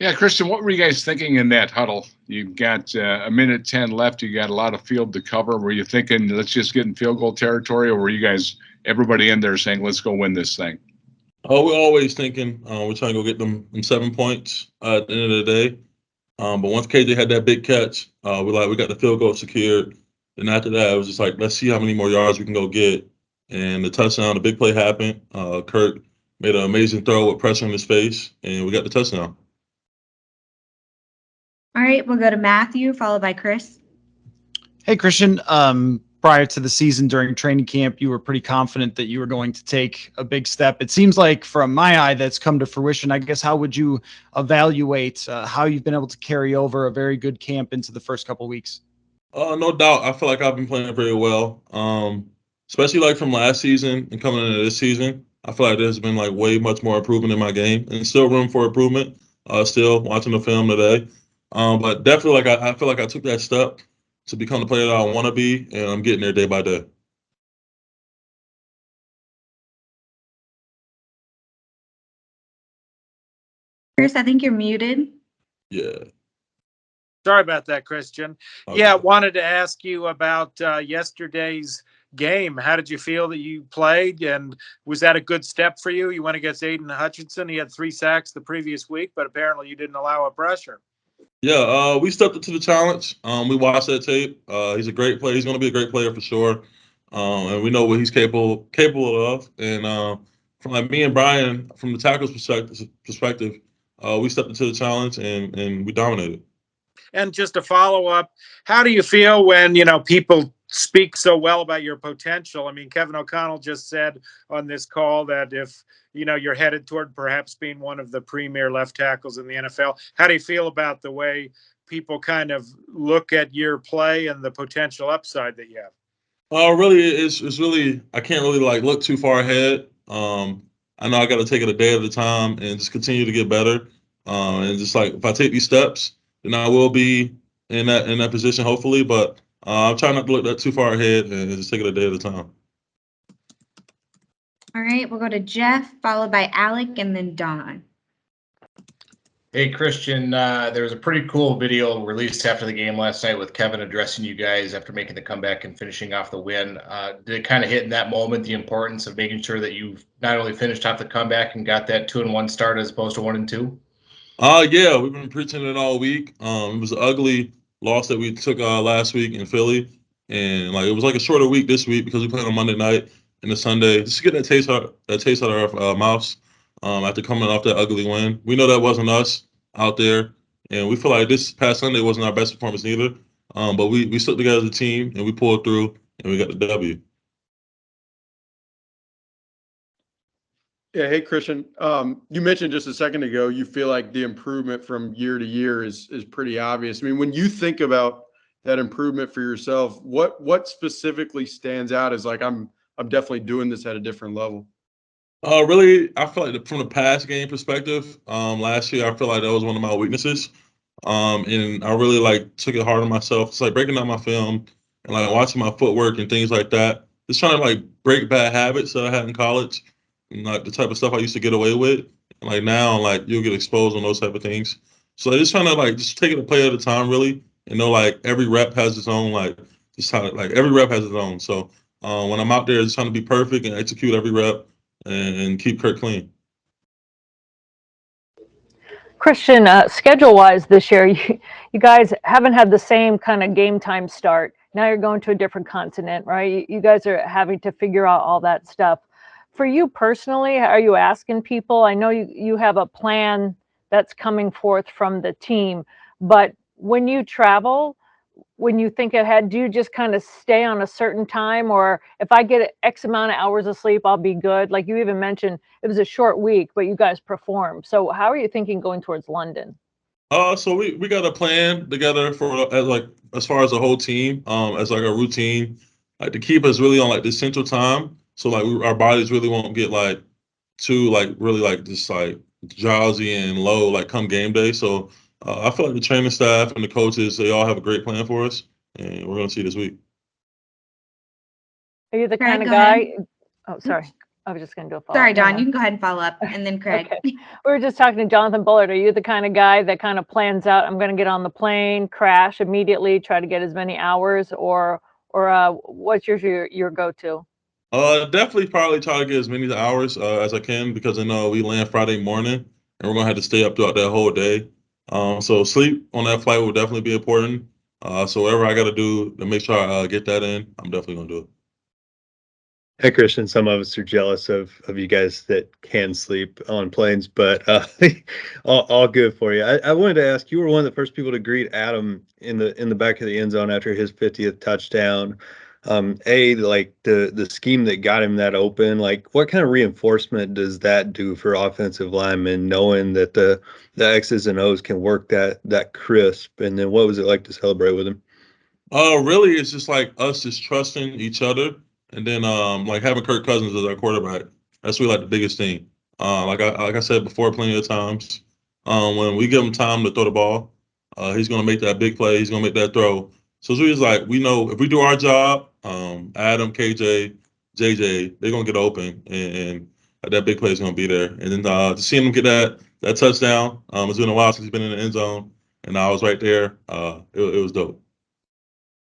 Yeah, Christian, what were you guys thinking in that huddle? You've got a minute 10 left. You got a lot of field to cover. Were you thinking, let's just get in field goal territory, or were you guys, everybody in there saying, let's go win this thing? Oh, we're always thinking we're trying to go get them 7 points at the end of the day. But once KJ had that big catch, we got the field goal secured. Then after that, it was just like, let's see how many more yards we can go get. And the touchdown, the big play happened. Kirk made an amazing throw with pressure in his face, and we got the touchdown. All right, we'll go to Matthew, followed by Chris. Hey, Christian. Prior to the season, during training camp, you were pretty confident that you were going to take a big step. It seems like, from my eye, that's come to fruition. I guess, how would you evaluate how you've been able to carry over a very good camp into the first couple of weeks? No doubt. I feel like I've been playing very well, especially like from last season and coming into this season. I feel like there's been like way much more improvement in my game, and still room for improvement. Still watching the film today, but definitely like I feel like I took that step to become the player that I want to be, and I'm getting there day by day. Chris, I think you're muted. Yeah. Sorry about that, Christian. Okay. Yeah, wanted to ask you about yesterday's game. How did you feel that you played, and was that a good step for you? You went against Aiden Hutchinson. He had 3 sacks the previous week, but apparently you didn't allow a pressure. Yeah, we stepped up to the challenge. We watched that tape. He's a great player. He's going to be a great player for sure. And we know what he's capable of. And from like me and Brian, from the tackles perspective, we stepped into the challenge and we dominated. And just to follow up, how do you feel when, people speak so well about your potential? I mean, Kevin O'Connell just said on this call that if, you're headed toward perhaps being one of the premier left tackles in the NFL. How do you feel about the way people kind of look at your play and the potential upside that you have? Really, it's really, I can't really like look too far ahead. I know I got to take it a day at a time and just continue to get better. And just like if I take these steps, then I will be in that position hopefully. But I'm trying not to look that too far ahead and just take it a day at a time. All right, we'll go to Jeff, followed by Alec, and then Don. Hey, Christian, there was a pretty cool video released after the game last night with Kevin addressing you guys after making the comeback and finishing off the win. Did it kind of hit in that moment the importance of making sure that you not only finished off the comeback and got that 2-1 start as opposed to 1-2? Yeah, we've been preaching it all week. It was an ugly loss that we took last week in Philly, and like it was like a shorter week this week because we played on Monday night and the Sunday. Just to get that taste out of our mouths after coming off that ugly win. We know that wasn't us out there, and we feel like this past Sunday wasn't our best performance either. But we stuck together as a team and we pulled through and we got the W. Yeah, hey Christian. You mentioned just a second ago you feel like the improvement from year to year is pretty obvious. I mean, when you think about that improvement for yourself, what specifically stands out as like I'm definitely doing this at a different level? Really, I feel like from the pass game perspective, last year I feel like that was one of my weaknesses. And I really like took it hard on myself. It's like breaking down my film and like watching my footwork and things like that. Just trying to like break bad habits that I had in college and like the type of stuff I used to get away with. And like now, like you'll get exposed on those type of things. So just trying to like just take it a play at a time, really, and know like every rep has its own like just how like every rep has its own. So when I'm out there, just trying to be perfect and execute every rep and keep Kirk clean. Christian, schedule-wise this year, you guys haven't had the same kind of game time start. Now you're going to a different continent, right? You guys are having to figure out all that stuff. For you personally, are you asking people? I know you have a plan that's coming forth from the team, but when you travel, when you think ahead, do you just kind of stay on a certain time, or if I get X amount of hours of sleep, I'll be good? Like you even mentioned, it was a short week, but you guys performed. So how are you thinking going towards London? So we got a plan together for as far as the whole team, as like a routine, like to keep us really on like the central time. So like our bodies really won't get like too like really like just like drowsy and low like come game day. So I feel like the training staff and the coaches, they all have a great plan for us, and we're gonna see this week. Are you the Greg, kind of go guy? ahead. Oh, sorry. I was just going to do a follow-up. Sorry, Dawn, Never you mind. can go ahead and follow up, and then Craig. Okay. We were just talking to Jonathan Bullard. Are you the kind of guy that kind of plans out, I'm going to get on the plane, crash immediately, try to get as many hours, or what's your go-to? Definitely probably try to get as many hours as I can, because I know we land Friday morning and we're gonna have to stay up throughout that whole day. So sleep on that flight will definitely be important. So whatever I got to do to make sure I get that in, I'm definitely gonna do it. Hey, Christian, some of us are jealous of you guys that can sleep on planes, but all good for you. I wanted to ask, you were one of the first people to greet Adam in the back of the end zone after his 50th touchdown. Like the scheme that got him that open, like what kind of reinforcement does that do for offensive linemen, knowing that the X's and O's can work that crisp? And then what was it like to celebrate with him? Really, it's just like us just trusting each other, and then like having Kirk Cousins as our quarterback. That's really like the biggest thing. Like I said before, plenty of times, when we give him time to throw the ball, he's gonna make that big play. He's gonna make that throw. So it's really like, we know if we do our job, Adam, KJ, JJ, they're gonna get open, and that big play is gonna be there. And then to see him get that touchdown, it's been a while since he's been in the end zone, and I was right there. It was dope.